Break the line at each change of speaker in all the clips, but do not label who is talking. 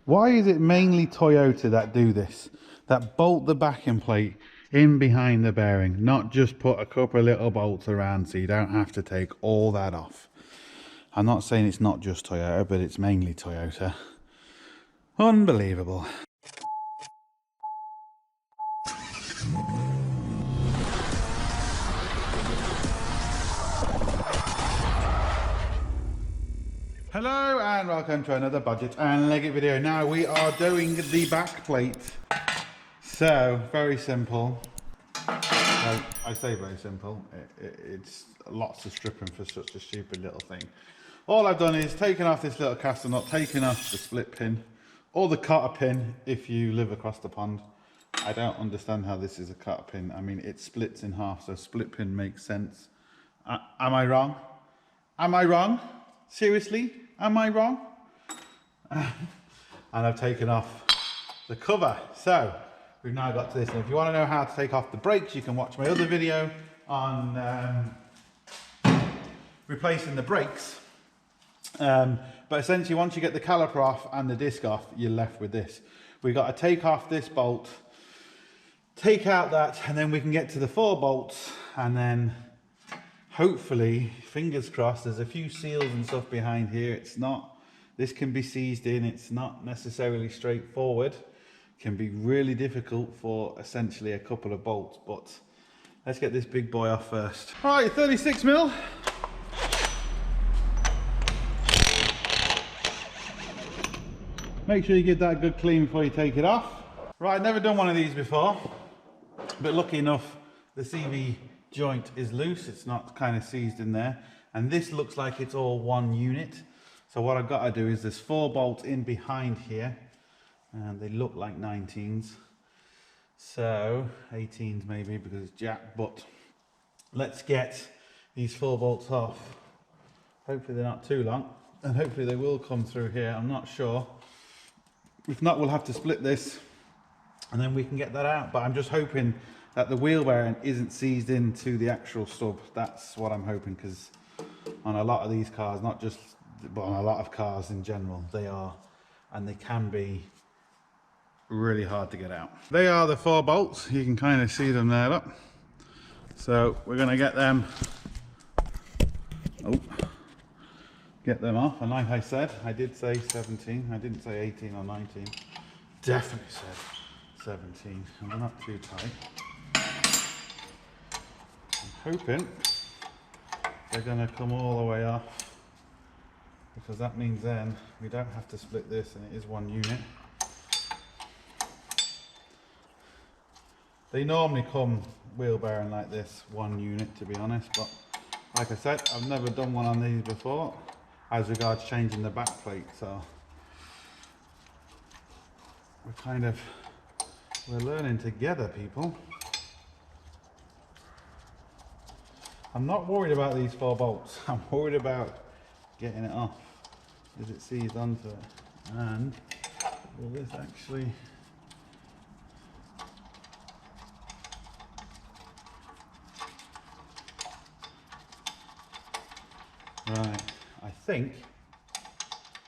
Why is it mainly Toyota that do this? That bolt the backing plate in behind the bearing, not just put a couple of little bolts around so you don't have to take all that off. I'm not saying it's not just Toyota, but it's mainly Toyota. Unbelievable. Hello and welcome to another Bodgit and Leggit video. Now we are doing the back plate. So, very simple. Well, I say very simple. It's lots of stripping for such a stupid little thing. All I've done is taken off this little caster nut, taken off the split pin, or the cotter pin if you live across the pond. I don't understand how this is a cotter pin. I mean, it splits in half, so split pin makes sense. Am I wrong? Am I wrong? Seriously? Am I wrong? And I've taken off the cover. So we've now got to this. And if you want to know how to take off the brakes, you can watch my other video on replacing the brakes. But essentially, once you get the caliper off and the disc off, you're left with this. We've got to take off this bolt, take out that, and then we can get to the 4 bolts, and then hopefully, fingers crossed, there's a few seals and stuff behind here. It's not, this can be seized in, it's not necessarily straightforward. It can be really difficult for essentially a couple of bolts, but let's get this big boy off first. All right, 36 mil. Make sure you give that a good clean before you take it off. Right, never done one of these before, but lucky enough, the CV joint is loose, it's not kind of seized in there, and this looks like it's all one unit. So what I've got to do is there's 4 bolts in behind here, and they look like 19s, so 18s maybe because it's jacked, but let's get these 4 bolts off. Hopefully they're not too long, and hopefully they will come through here. I'm not sure. If not, we'll have to split this and then we can get that out, but I'm just hoping that the wheel bearing isn't seized into the actual stub. That's what I'm hoping, because on a lot of these cars, not just, but on a lot of cars in general, they are, and they can be really hard to get out. They are the 4 bolts. You can kind of see them there, look. So we're going to get them, get them off. And like I said, I did say 17. I didn't say 18 or 19. Definitely said 17, and they're not too tight. I'm hoping they're going to come all the way off, because that means then we don't have to split this and it is one unit. They normally come wheel bearing like this, one unit, to be honest, but like I said, I've never done one on these before as regards changing the back plate, so we're learning together, people. I'm not worried about these 4 bolts. I'm worried about getting it off. Is it seized onto it? And will this actually... Right, I think,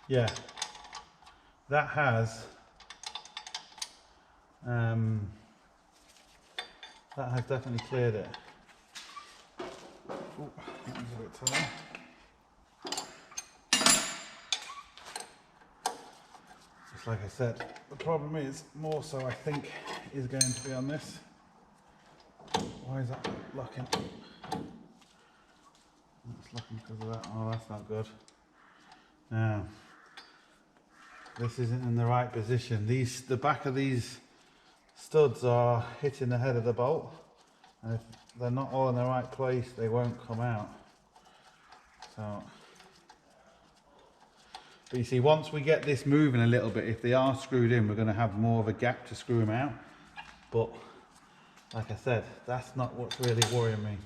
yeah, that has definitely cleared it. Ooh, that was a bit tight. Just like I said, the problem is more so, I think, is going to be on this. Why is that locking? It's locking because of that. Oh, that's not good. Now, this isn't in the right position. The back of these studs are hitting the head of the bolt, and if they're not all in the right place, they won't come out. So, but you see, once we get this moving a little bit, if they are screwed in, we're going to have more of a gap to screw them out. But like I said, that's not what's really worrying me.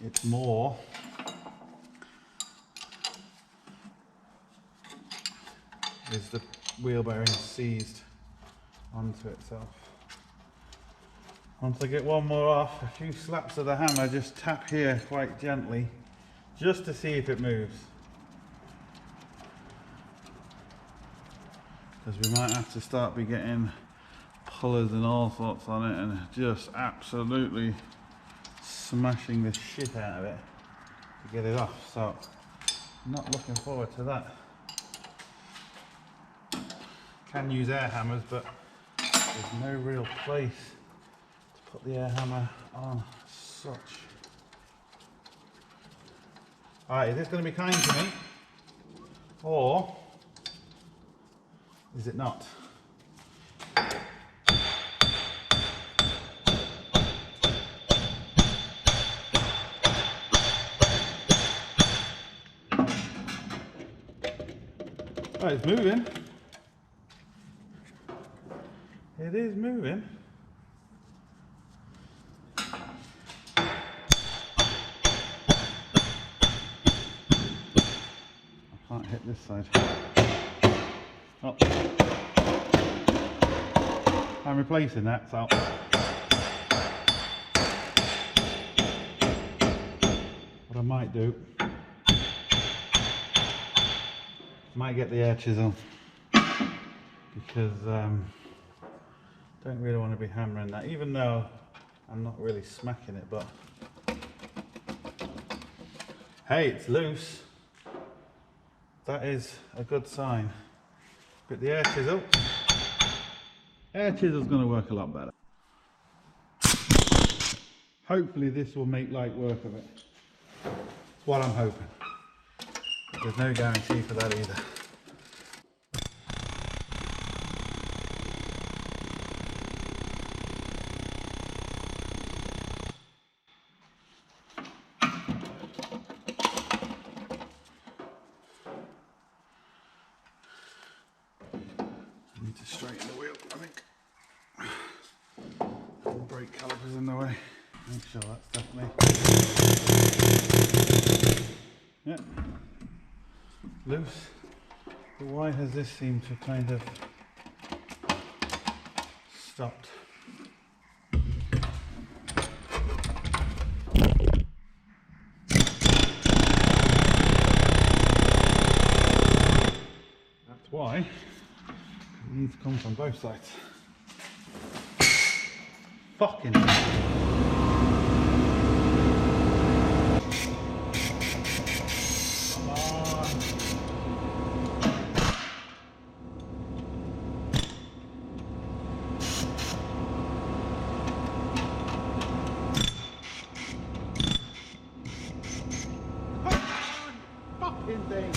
It's more is the wheel bearing seized onto itself. Once I get one more off, a few slaps of the hammer, just tap here quite gently, just to see if it moves. because we might have to start be getting pullers and all sorts on it and just absolutely smashing the shit out of it to get it off. So I'm not looking forward to that. Can use air hammers, but there's no real place to put the air hammer on as such. Alright, is this going to be kind to me? Or is it not? Oh, it's moving. It is moving. I can't hit this side. Oh. I'm replacing that, so. What I might do, might get the air chisel, because don't really want to be hammering that, even though I'm not really smacking it, but hey, it's loose. That is a good sign. But the air chisel's going to work a lot better. Hopefully this will make light work of it. That's what I'm hoping. But there's no guarantee for that either. I need to straighten the wheel, I think. The brake caliper's in the way. Make sure that's definitely, yeah, loose. But why has this seemed to kind of stopped? That's why it needs to come from both sides. Fucking come on. Fucking thing.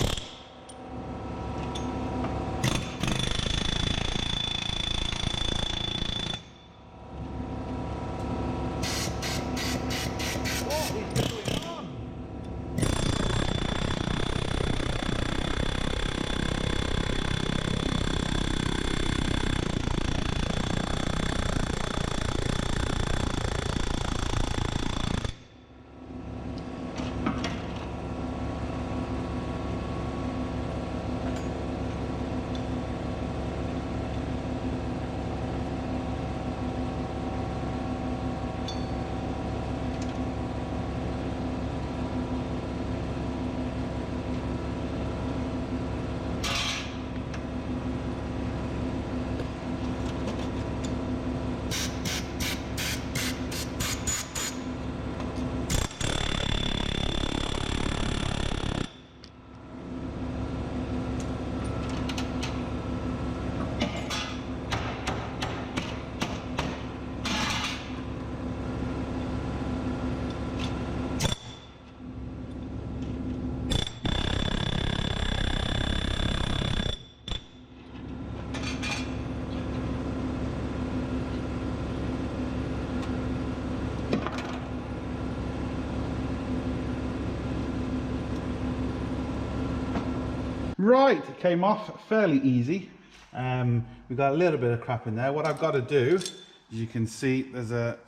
Right, it came off fairly easy. We've got a little bit of crap in there. What I've got to do, as you can see, there's a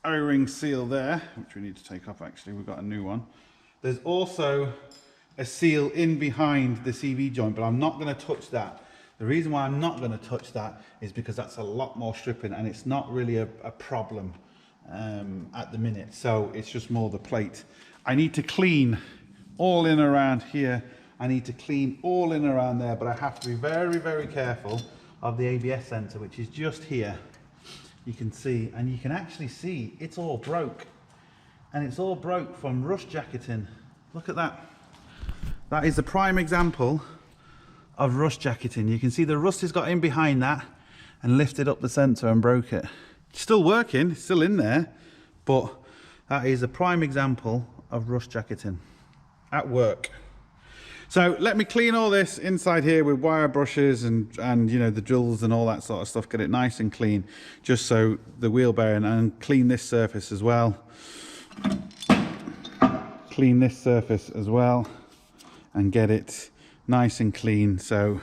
O-ring seal there, which we need to take off actually. We've got a new one. There's also a seal in behind the CV joint, but I'm not going to touch that. The reason why I'm not going to touch that is because that's a lot more stripping and it's not really a problem at the minute. So it's just more the plate. I need to clean all in around here I need to clean all in around there, but I have to be very, very careful of the ABS sensor, which is just here. You can see, and you can actually see it's all broke. And it's all broke from rust jacketing. Look at that. That is a prime example of rust jacketing. You can see the rust has got in behind that and lifted up the sensor and broke it. It's still working, it's still in there, but that is a prime example of rust jacketing at work. So let me clean all this inside here with wire brushes and you know, the drills and all that sort of stuff, get it nice and clean, just so the wheel bearing, and clean this surface as well. Clean this surface as well and get it nice and clean, so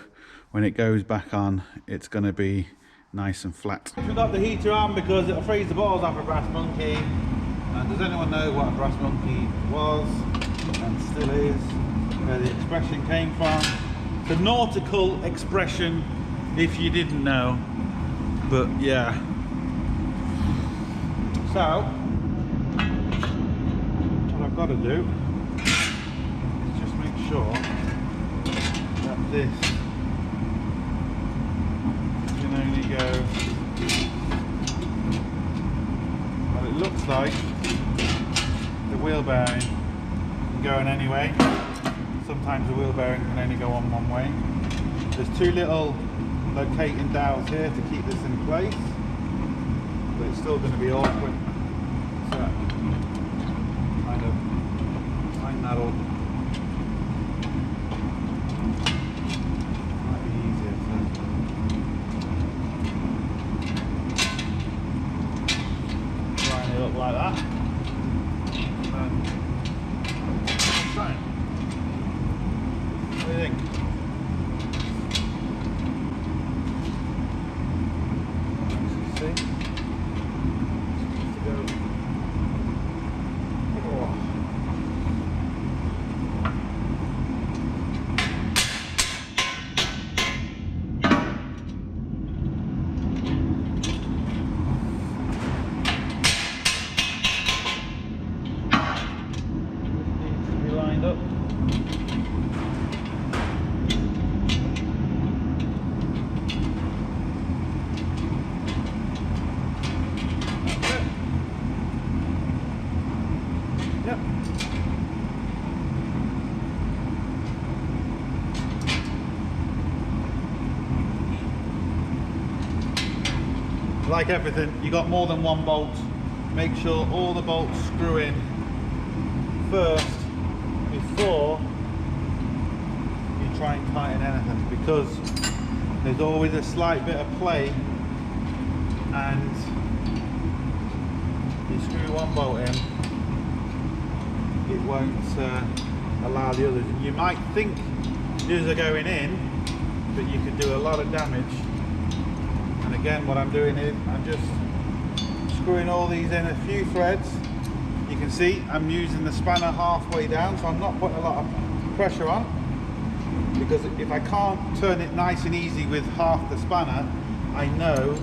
when it goes back on it's going to be nice and flat. We've got the heater on because it'll freeze the balls off a brass monkey. And does anyone know what a brass monkey was and still is, where the expression came from? It's a nautical expression if you didn't know, but yeah. So what I've got to do is just make sure that this can only go, well, it looks like the wheel bearing can go in any way. Sometimes the wheel bearing can only go on one way. There's two little locating dowels here to keep this in place, but it's still going to be awkward. So kind of line that up. Might be easier to line it up like that. Right. What do you think? See? Like everything, you got more than one bolt. Make sure all the bolts screw in first before you try and tighten anything, because there's always a slight bit of play, and you screw one bolt in, it won't allow the others. You might think these are going in, but you could do a lot of damage. And again, what I'm doing is I'm just screwing all these in a few threads. You can see I'm using the spanner halfway down, so I'm not putting a lot of pressure on, because if I can't turn it nice and easy with half the spanner, I know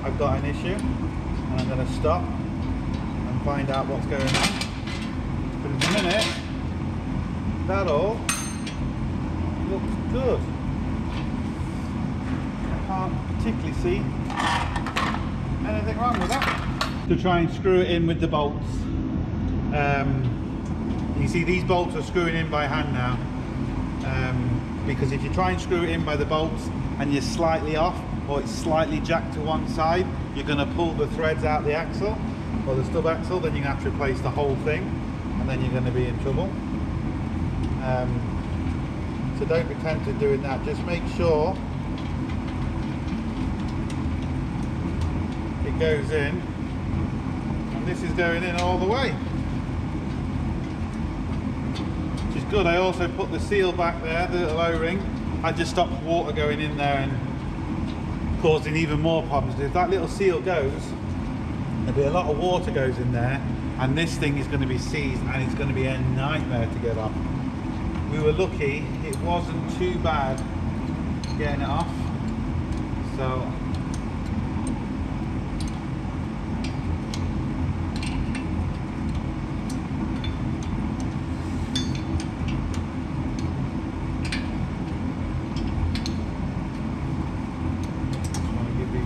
I've got an issue, and I'm going to stop and find out what's going on. But in a minute, that all looks good. Can't particularly see anything wrong with that. To try and screw it in with the bolts, you see these bolts are screwing in by hand now, because if you try and screw it in by the bolts and you're slightly off, or it's slightly jacked to one side, you're going to pull the threads out the axle or the stub axle, then you're going to have to replace the whole thing, and then you're going to be in trouble. So don't be tempted doing that. Just make sure it goes in, and this is going in all the way, which is good. I also put the seal back there, the little O-ring. I just stopped water going in there and causing even more problems. If that little seal goes, there'll be a lot of water goes in there, and this thing is going to be seized, and it's going to be a nightmare to get off. We were lucky it wasn't too bad getting it off, so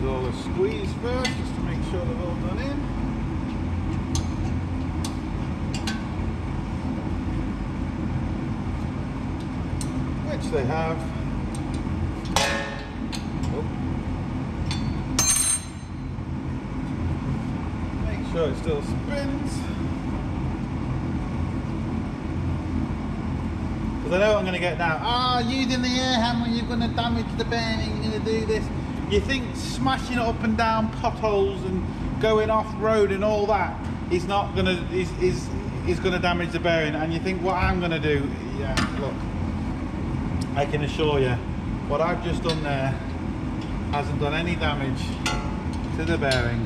it all a squeeze first, just to make sure they're all done in. Which they have. Oh. Make sure it still spins. Because I know what I'm going to get now. Ah, using the air hammer, you're going to damage the bearing, you're going to do this. You think smashing it up and down potholes and going off road and all that is not going to is going to damage the bearing, and you think what I'm going to do? Yeah, look, I can assure you, what I've just done there hasn't done any damage to the bearing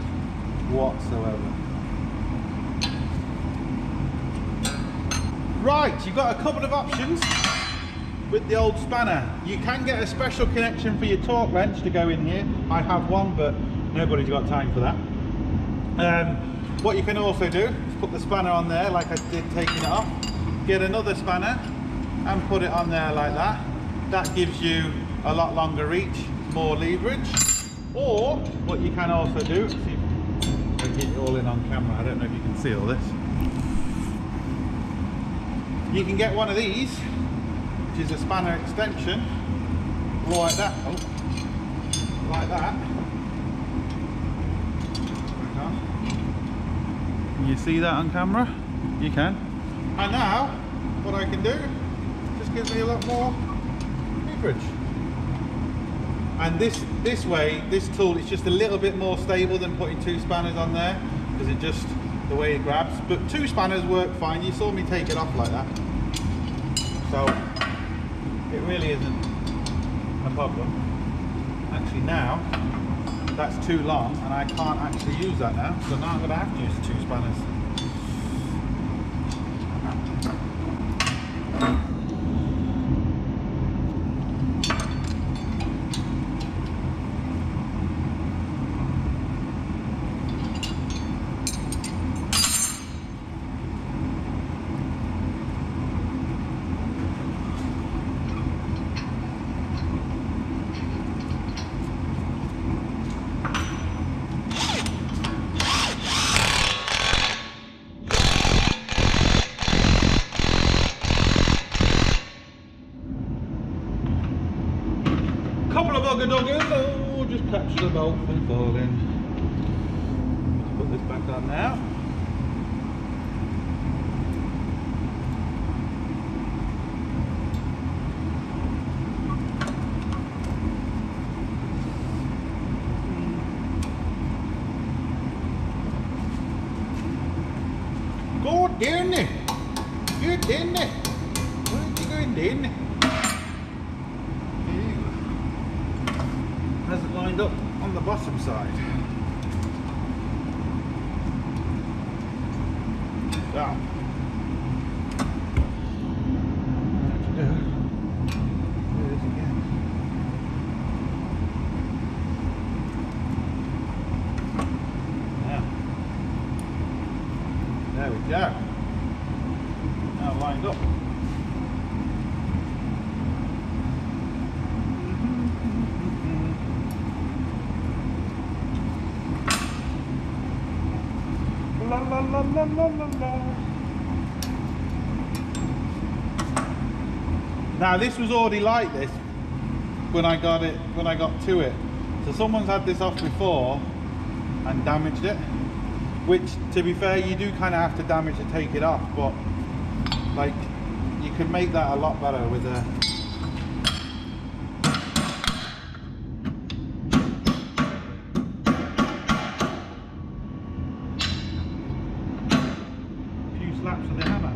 whatsoever. Right, you've got a couple of options with the old spanner. You can get a special connection for your torque wrench to go in here. I have one, but nobody's got time for that. What you can also do is put the spanner on there like I did taking it off, get another spanner and put it on there like that. That gives you a lot longer reach, more leverage. Or what you can also do, see if I can get it all in on camera, I don't know if you can see all this. You can get one of these, which is a spanner extension, like that. Oh, like that. Can you see that on camera? You can. And now, what I can do, just gives me a lot more leverage. And this way, this tool is just a little bit more stable than putting two spanners on there, because it just, the way it grabs. But two spanners work fine. You saw me take it off like that. So, it really isn't a problem. Actually now, that's too long and I can't actually use that now. So now I'm going to have to use the two spanners. Couple of bugger duggers, oh, just catch the bolt from falling. Let's put this back on now. Go down there. Get down there. Where are you going down there? Hasn't lined up on the bottom side. So, do this again. Now, there we go. Now lined up. La la la la la la la. Now this was already like this when I got to it. So someone's had this off before and damaged it. Which, to be fair, you do kind of have to damage to take it off, but like you could make that a lot better with a slaps of the hammer.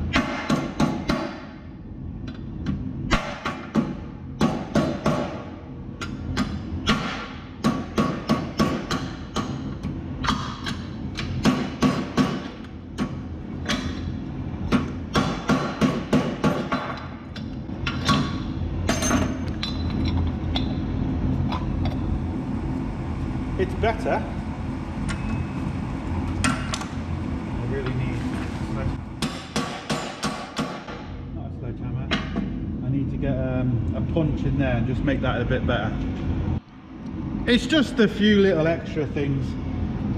It's better. I really need I need to get a punch in there and just make that a bit better. It's just a few little extra things.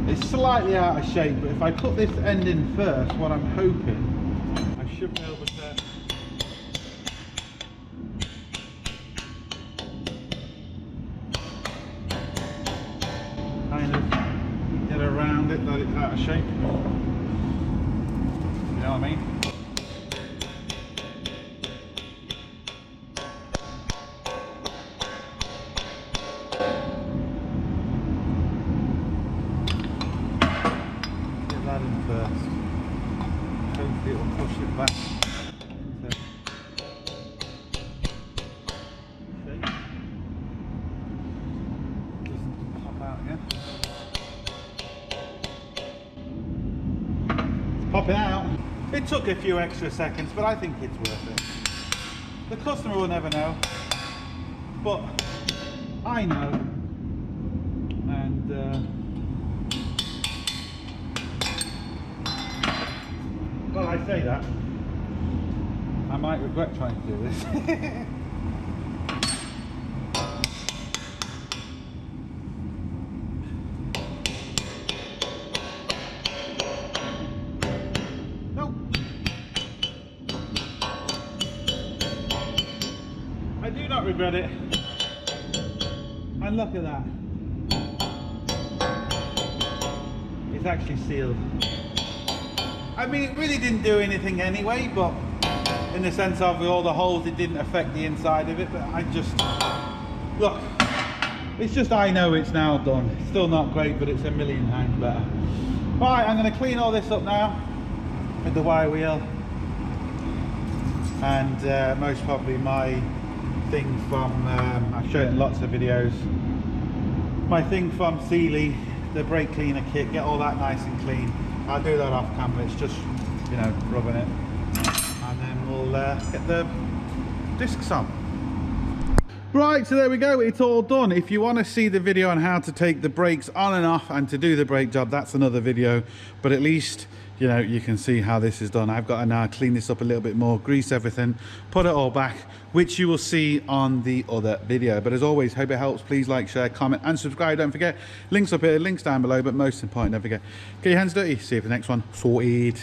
It's slightly out of shape, but if I put this end in first, what I'm hoping, I should be able to kind of get around it that it's out of shape. You know what I mean? That in first. Hopefully it will push it back into shape. Doesn't pop out yet. It's popping out. It took a few extra seconds, but I think it's worth it. The customer will never know, but I know. And well, I say that, I might regret trying to do this. Nope. I do not regret it. And look at that. It's actually sealed. I mean, it really didn't do anything anyway, but in the sense of with all the holes, it didn't affect the inside of it. But I just, look, it's just, I know it's now done. It's still not great, but it's a million times better. Right, I'm going to clean all this up now with the wire wheel. And most probably my thing from, I've shown it in lots of videos, my thing from Sealy, the brake cleaner kit, get all that nice and clean. I'll do that off camera, it's just, you know, rubbing it. And then we'll get the discs on. Right, so there we go, it's all done. If you want to see the video on how to take the brakes on and off and to do the brake job, that's another video. But at least, you know, you can see how this is done. I've got to now clean this up a little bit more, grease everything, put it all back, which you will see on the other video. But as always, hope it helps. Please like, share, comment and subscribe. Don't forget, links up here, links down below, but most important, don't forget, get your hands dirty. See you for the next one. Sorted.